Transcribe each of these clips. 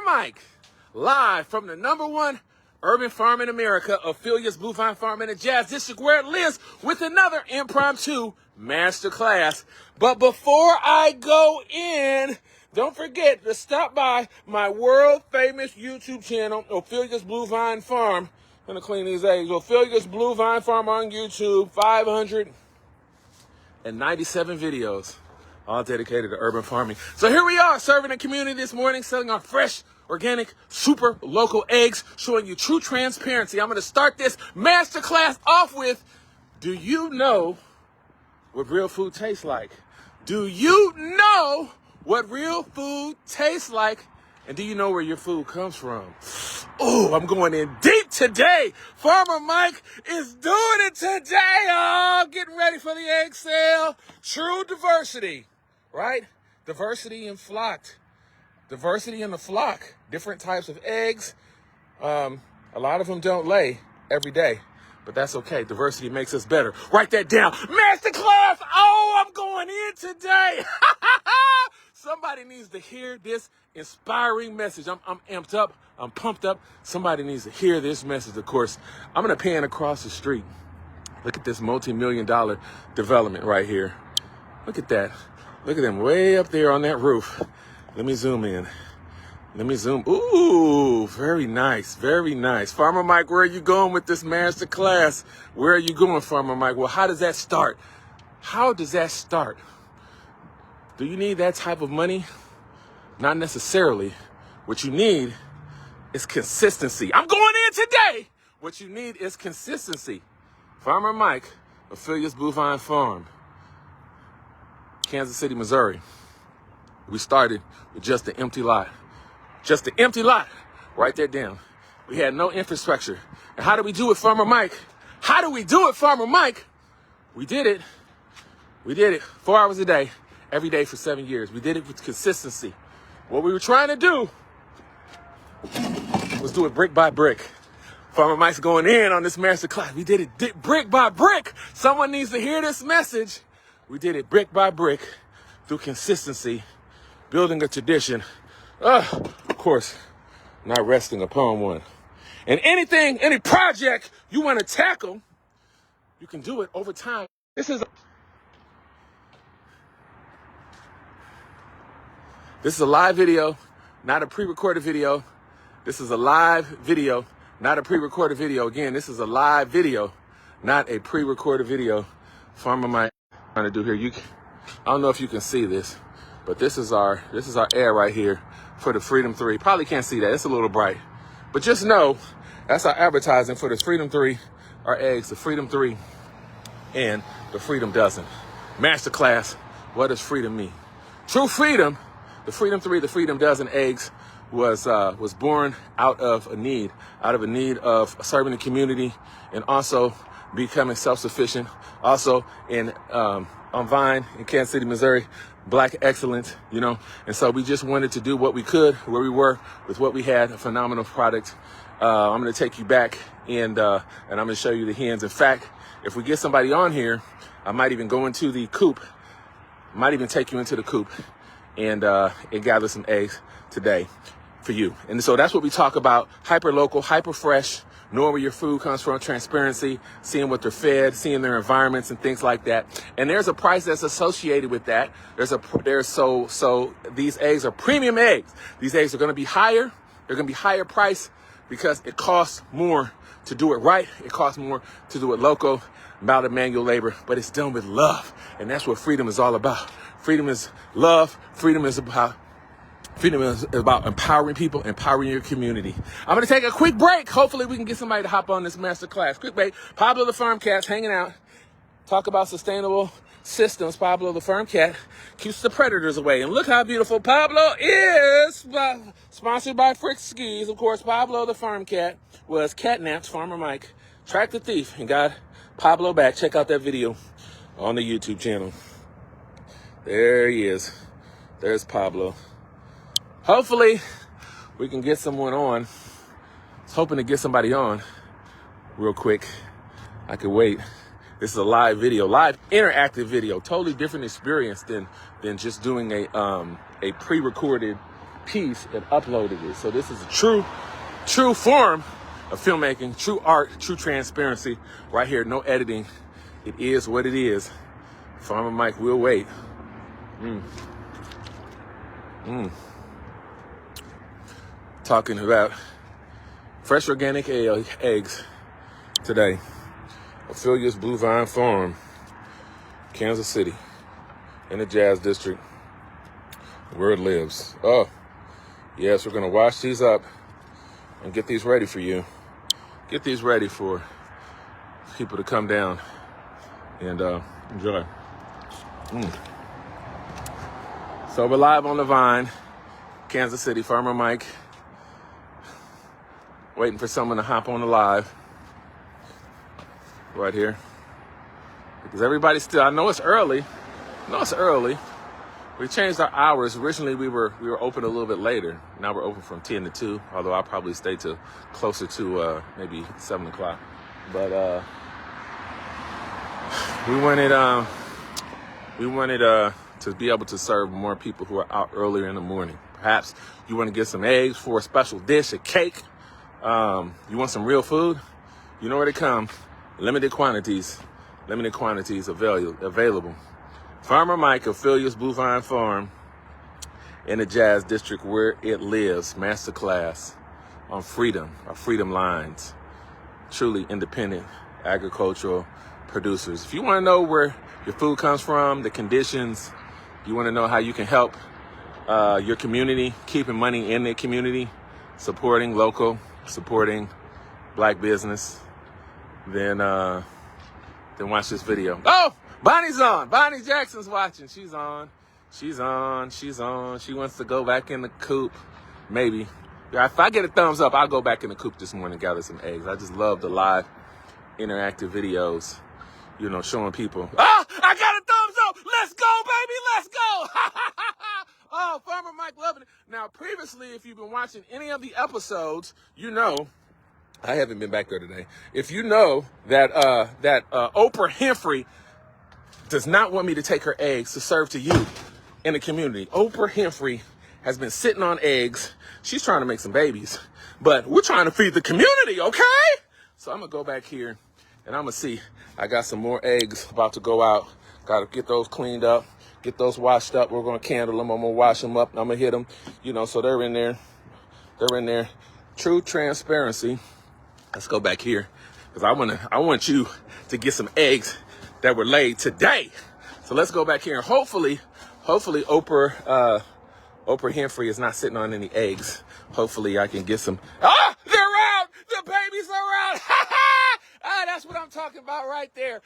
Mike, live from the #1 urban farm in America, Ophelia's Blue Vine Farm in the Jazz District, where it lives, with another impromptu masterclass. But before I go in, don't forget to stop by my world famous YouTube channel, Ophelia's Blue Vine Farm. I'm gonna clean these eggs. Ophelia's Blue Vine Farm on YouTube, 597 videos, all dedicated to urban farming. So here we are, serving the community this morning, selling our fresh, organic, super local eggs, showing you true transparency. I'm gonna start this masterclass off with, do you know what real food tastes like? Do you know what real food tastes like? And do you know where your food comes from? Oh, I'm going in deep today. Farmer Mike is doing it today. Oh, getting ready for the egg sale. True diversity, right? Diversity in flock. Diversity in the flock. Different types of eggs. A lot of them don't lay every day, but that's okay. Diversity makes us better. Write that down. Masterclass. Oh, I'm going in today. Somebody needs to hear this inspiring message. I'm amped up. I'm pumped up. Somebody needs to hear this message. Of course, I'm going to pan across the street. Look at this multi-million-dollar development right here. Look at that. Look at them way up there on that roof. Let me zoom in. Let me zoom. Ooh, very nice. Very nice. Farmer Mike, where are you going with this master class? Where are you going, Farmer Mike? Well, how does that start? How does that start? Do you need that type of money? Not necessarily. What you need is consistency. I'm going in today. What you need is consistency. Farmer Mike, Ophelia's Blue Vine Farm, Kansas City, Missouri. We started with just an empty lot. Just an empty lot. Write that down. We had no infrastructure. And how do we do it, Farmer Mike? How do we do it, Farmer Mike? We did it. We did it 4 hours a day, every day for 7 years. We did it with consistency. What we were trying to do was do it brick by brick. Farmer Mike's going in on this master class. We did it brick by brick. Someone needs to hear this message. We did it brick by brick through consistency, building a tradition. Of course, not resting upon one. And anything, any project you want to tackle, you can do it over time. This is a live video, not a pre-recorded video. This is a live video, not a pre-recorded video. Again, this is a live video, not a pre-recorded video. Farmer Mike trying to do here. I don't know if you can see this, but this is our ad right here for the Freedom 3. Probably can't see that. It's a little bright. But just know that's our advertising for the Freedom 3, our eggs, the Freedom 3 and the Freedom Dozen. Masterclass, what does freedom mean? True freedom. The Freedom 3, the Freedom Dozen eggs was born out of a need of serving the community and also becoming self-sufficient. Also on Vine in Kansas City, Missouri, Black excellence, And so we just wanted to do what we could, where we were, with what we had, a phenomenal product. I'm going to take you back and I'm going to show you the hens. In fact, if we get somebody on here, I might even go into the coop. Might even take you into the coop and gather some eggs today for you. And so that's what we talk about: hyper local, hyper fresh, knowing where your food comes from, transparency, seeing what they're fed, seeing their environments and things like that. And there's a price that's associated with that. So these eggs are premium eggs. These eggs are going to be higher. They're going to be higher price because it costs more to do it right. It costs more to do it local, about manual labor, but it's done with love. And that's what freedom is all about. Freedom is love. Freedom is about empowering people, empowering your community. I'm going to take a quick break. Hopefully we can get somebody to hop on this master class. Quick break. Pablo the Farm Cat's hanging out. Talk about sustainable systems. Pablo the Farm Cat keeps the predators away. And look how beautiful Pablo is. Sponsored by Frick Skis. Of course, Pablo the Farm Cat was catnapped. Farmer Mike tracked the thief and got Pablo back. Check out that video on the YouTube channel. There he is. There's Pablo. Hopefully, we can get someone on. I was hoping to get somebody on real quick. I could wait. This is a live video, live interactive video. Totally different experience than just doing a pre-recorded piece and uploaded it. So this is a true form of filmmaking, true art, true transparency right here. No editing. It is what it is. Farmer Mike will wait. Talking about fresh organic eggs today. Ophelia's Blue Vine Farm, Kansas City, in the Jazz District, where it lives. Oh, yes, we're going to wash these up and get these ready for you. Get these ready for people to come down and enjoy. So we're live on the Vine, Kansas City, Farmer Mike, waiting for someone to hop on the live right here. Because everybody's still, I know it's early. We changed our hours. Originally, we were open a little bit later. Now we're open from 10 to 2, although I'll probably stay till closer to maybe 7 o'clock. But we wanted to be able to serve more people who are out earlier in the morning. Perhaps you want to get some eggs for a special dish, a cake. You want some real food? You know where to come. Limited quantities available. Farmer Mike, Ophelia's Blue Vine Farm, in the Jazz District, where it lives. Masterclass on freedom, our freedom lines. Truly independent agricultural producers. If you want to know where your food comes from, the conditions, you want to know how you can help your community, keeping money in their community, supporting local, supporting black business, then watch this video. Oh, Bonnie's on. Bonnie Jackson's watching. She's on. She wants to go back in the coop. Maybe. Yeah, if I get a thumbs up, I'll go back in the coop this morning and gather some eggs. I just love the live interactive videos, showing people. Oh, I got a thumbs up. Let's go, baby. Let's go. Oh, Farmer Mike loving it. Now, previously, if you've been watching any of the episodes, I haven't been back there today. If you know that Oprah Winfrey does not want me to take her eggs to serve to you in the community. Oprah Winfrey has been sitting on eggs. She's trying to make some babies, but we're trying to feed the community, okay? So I'm going to go back here and I'm going to see. I got some more eggs about to go out. Got to get those cleaned up, get those washed up. We're going to candle them. I'm going to wash them up. I'm going to hit them, so they're in there. They're in there. True transparency. Let's go back here because I want you to get some eggs that were laid today. So let's go back here and hopefully Oprah Winfrey is not sitting on any eggs. Hopefully I can get some. Ah, they're out. The babies are out. That's what I'm talking about right there.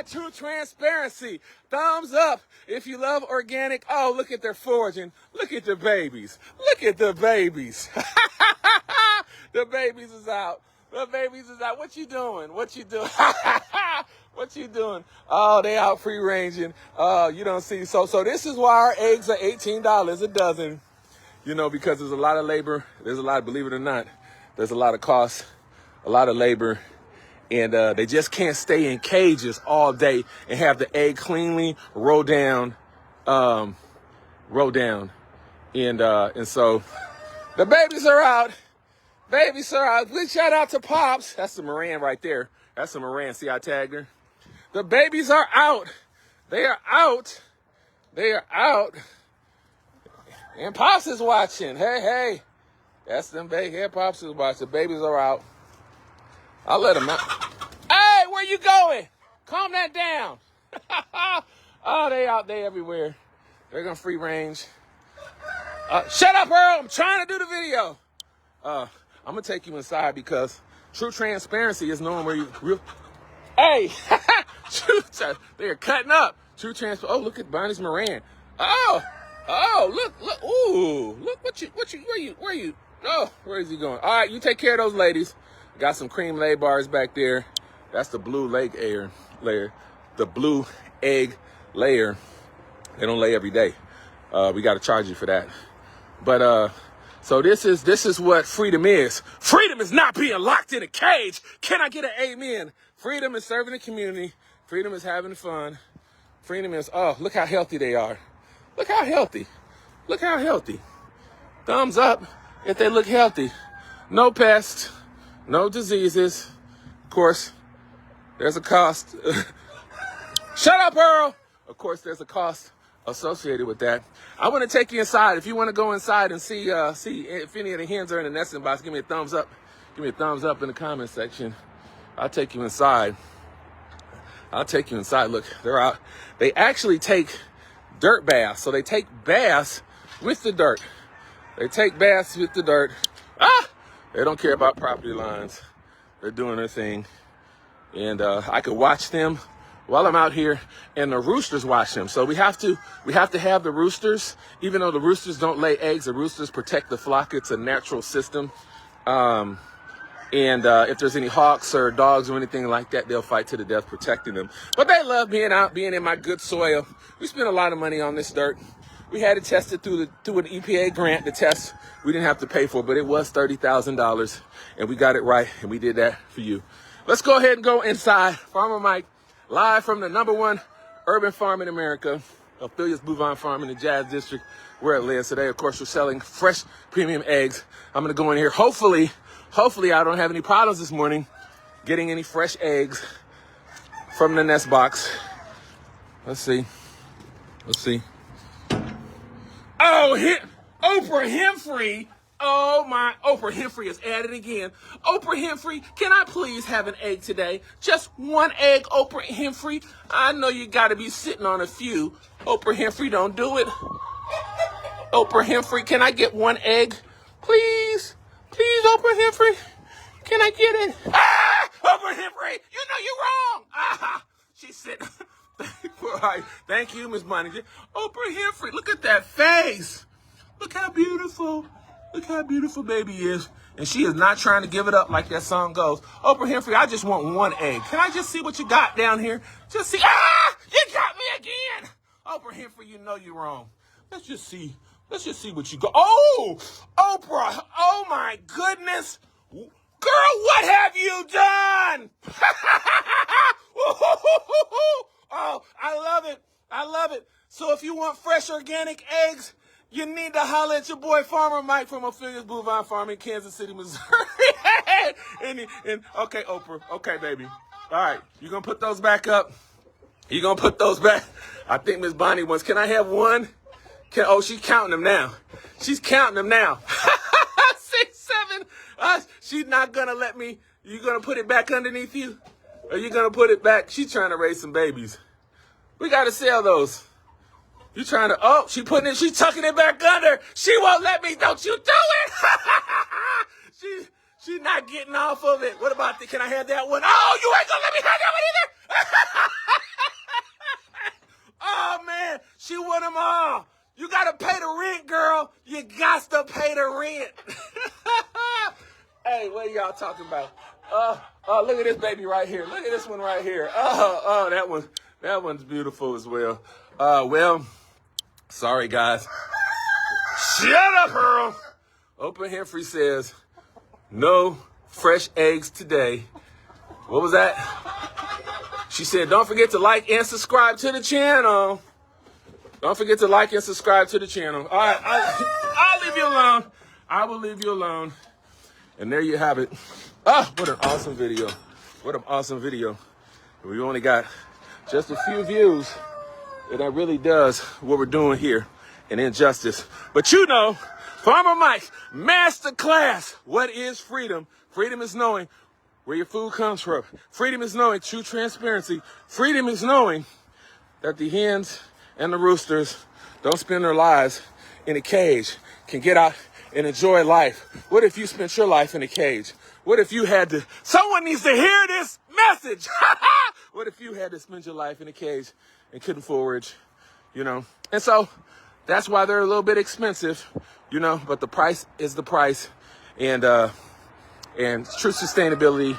True transparency. Thumbs up if you love organic. Oh, look at their foraging. Look at the babies. The babies is out. The babies is out. What you doing? What you doing? Oh, they out free ranging. You don't see. So this is why our eggs are $18 a dozen. Because there's a lot of labor. Believe it or not, there's a lot of cost, a lot of labor. And they just can't stay in cages all day and have the egg cleanly roll down. And so the babies are out. Babies are out. Big shout out to Pops. That's the Moran right there. That's the Moran. See, I tagged her. The babies are out. They are out. And Pops is watching. Hey. That's them baby. Yeah, Pops is watching. The babies are out. I'll let them out. Hey, where you going? Calm that down. Oh, they out there everywhere. They're going to free range. Shut up, Earl. I'm trying to do the video. I'm going to take you inside because true transparency is knowing where you real. Hey, they are cutting up. True transparency. Oh, look at Bonnie's Moran. Oh, look. Ooh, look where you? Oh, where is he going? All right, you take care of those ladies. Got some cream lay bars back there. That's the blue layer. The blue egg layer. They don't lay every day. We got to charge you for that. But, so this is what freedom is. Freedom is not being locked in a cage. Can I get an amen? Freedom is serving the community. Freedom is having fun. Freedom is, oh, look how healthy they are. Look how healthy. thumbs up if they look healthy. No pests, no diseases. Of course, there's a cost. Shut up, Earl! Of course, there's a cost associated with that. I want to take you inside. If you want to go inside and see if any of the hens are in the nesting box, give me a thumbs up. Give me a thumbs up in the comment section. I'll take you inside. I'll take you inside. Look, they're out. They actually take dirt baths. So they take baths with the dirt. They take baths with the dirt. They don't care about property lines. They're doing their thing. And I could watch them while I'm out here, and the roosters watch them. So we have to have the roosters, even though the roosters don't lay eggs. The roosters protect the flock. It's a natural system. And if there's any hawks or dogs or anything like that, they'll fight to the death protecting them. But they love being out, being in my good soil. We spent a lot of money on this dirt. We had it tested through an EPA grant. The test we didn't have to pay for, but it was $30,000, and we got it right, and we did that for you. Let's go ahead and go inside. Farmer Mike, live from the #1 urban farm in America, Ophelia's Bovine Farm in the Jazz District, where it lives today. Of course, we're selling fresh premium eggs. I'm gonna go in here. Hopefully I don't have any problems this morning getting any fresh eggs from the nest box. Let's see. Oh, Oprah Hemfrey. Oh my, Oprah Hemfrey is at it again. Oprah Hemfrey, can I please have an egg today? Just one egg, Oprah Hemfrey. I know you gotta be sitting on a few. Oprah Hemfrey, don't do it. Oprah Hemfrey, can I get one egg? Please, Oprah Hemfrey, can I get it? Oprah Hemfrey, you know you're wrong. She's sitting. All right, thank you, Miss Bonnie. Oprah Hemfrey, look at that face. Look how beautiful. Look how beautiful baby is. And she is not trying to give it up like that song goes. Oprah Hemfrey, I just want one egg. Can I just see what you got down here? Just see. You got me again. Oprah Hemfrey, you know you're wrong. Let's just see what you got. Oh, Oprah. Oh, my goodness. Girl, what have you done? Oh, I love it. So if you want fresh organic eggs, you need to holler at your boy Farmer Mike from Ophelia's Bovine Farm in Kansas City, Missouri. and okay, Oprah. Okay, baby. All right, you gonna put those back up? You gonna put those back? I think Miss Bonnie wants. Can I have one? She's counting them now. She's counting them now. 6, 7. She's not gonna let me. You gonna put it back underneath you? Or you gonna put it back? She's trying to raise some babies. We gotta sell those. You trying to, she's tucking it back under. She won't let me, don't you do it. She's not getting off of it. What about can I have that one? Oh, you ain't gonna let me have that one either. Oh man, she want them all. You gotta pay the rent, girl. You got to pay the rent. Hey, what are y'all talking about? Look at this baby right here. Look at this one right here. That one's beautiful as well. Well, sorry guys. Shut up, Earl. Oprah Hemfrey says, no fresh eggs today. What was that? She said, don't forget to like and subscribe to the channel. Don't forget to like and subscribe to the channel. All right, I'll leave you alone. I will leave you alone. And there you have it. What an awesome video. What an awesome video. We only got just a few views. And that really does what we're doing here in Injustice. But you know, Farmer Mike's Masterclass. What is freedom? Freedom is knowing where your food comes from. Freedom is knowing true transparency. Freedom is knowing that the hens and the roosters don't spend their lives in a cage, can get out and enjoy life. What if you spent your life in a cage? What if you had to, someone needs to hear this message. What if you had to spend your life in a cage and couldn't forage, And so that's why they're a little bit expensive, but the price is the price. And true sustainability,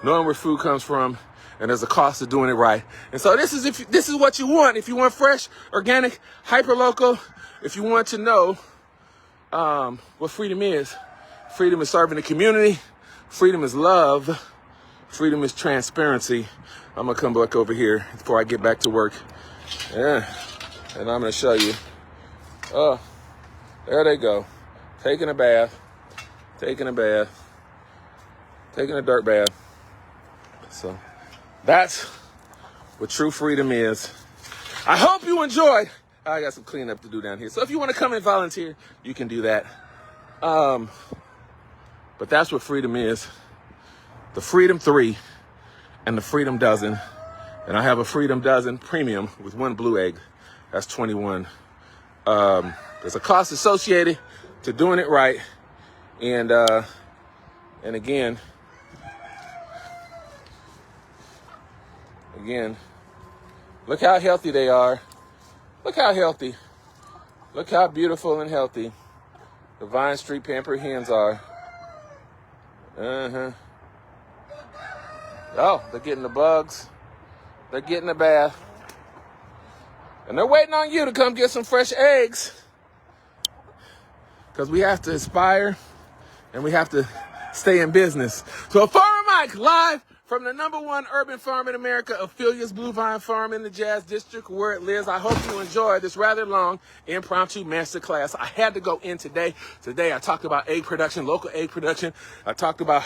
knowing where food comes from, and there's a cost of doing it right. And so this is what you want. If you want fresh, organic, hyper-local, if you want to know what freedom is serving the community, freedom is love, freedom is transparency. I'm gonna come back over here before I get back to work. Yeah, and I'm gonna show you. There they go. taking a bath, taking a dirt bath. So that's what true freedom is. I hope you enjoyed. I got some cleanup to do down here. So if you want to come and volunteer, you can do that. But that's what freedom is. The Freedom 3 and the Freedom Dozen. And I have a Freedom Dozen premium with 1 blue egg. That's 21. There's a cost associated to doing it right. And again, look how healthy they are. Look how healthy. Look how beautiful and healthy the Vine Street Pampered Hens are. Oh, they're getting the bugs. They're getting a bath. And they're waiting on you to come get some fresh eggs. Because we have to aspire and we have to stay in business. So Farmer Mike, live from the #1 urban farm in America, Ophelia's Blue Vine Farm in the Jazz District, where it lives. I hope you enjoyed this rather long impromptu masterclass. I had to go in today. Today I talked about egg production, local egg production. I talked about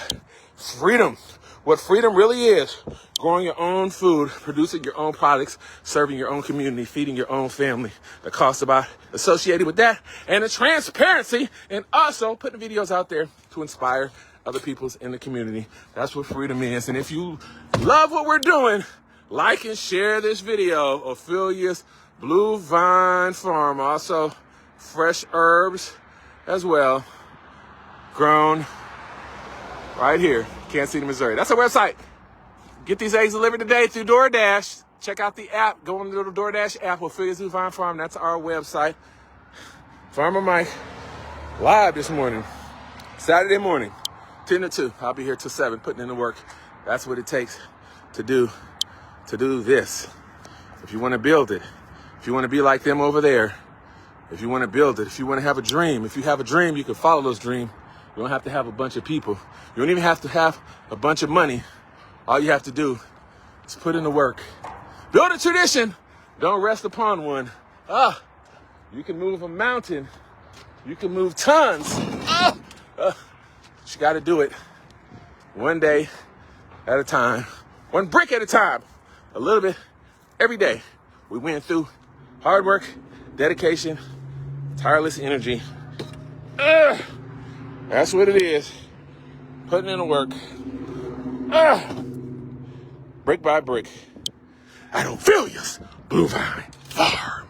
freedom, what freedom really is. Growing your own food, producing your own products, serving your own community, feeding your own family. The cost associated with that, and the transparency, and also putting videos out there to inspire other people's in the community. That's what freedom is. And if you love what we're doing, like and share this video. Ophelia's Blue Vine Farm, also fresh herbs as well, grown right here, Kansas City, Missouri. That's our website. Get these eggs delivered today through DoorDash. Check out the app. Go on the DoorDash app, Ophelia's Blue Vine Farm. That's our website. Farmer Mike, live this morning, Saturday morning, 10 to 2. I'll be here till 7, putting in the work. That's what it takes to do this. If you want to build it, if you want to be like them over there, if you want to build it, if you want to have a dream, if you have a dream, you can follow those dreams. You don't have to have a bunch of people. You don't even have to have a bunch of money. All you have to do is put in the work. Build a tradition. Don't rest upon one. You can move a mountain. You can move tons. You got to do it one day at a time, one brick at a time, a little bit every day. We went through hard work, dedication, tireless energy. That's what it is. Putting in the work. Brick by brick. At Ophelia's Blue Vine Farm.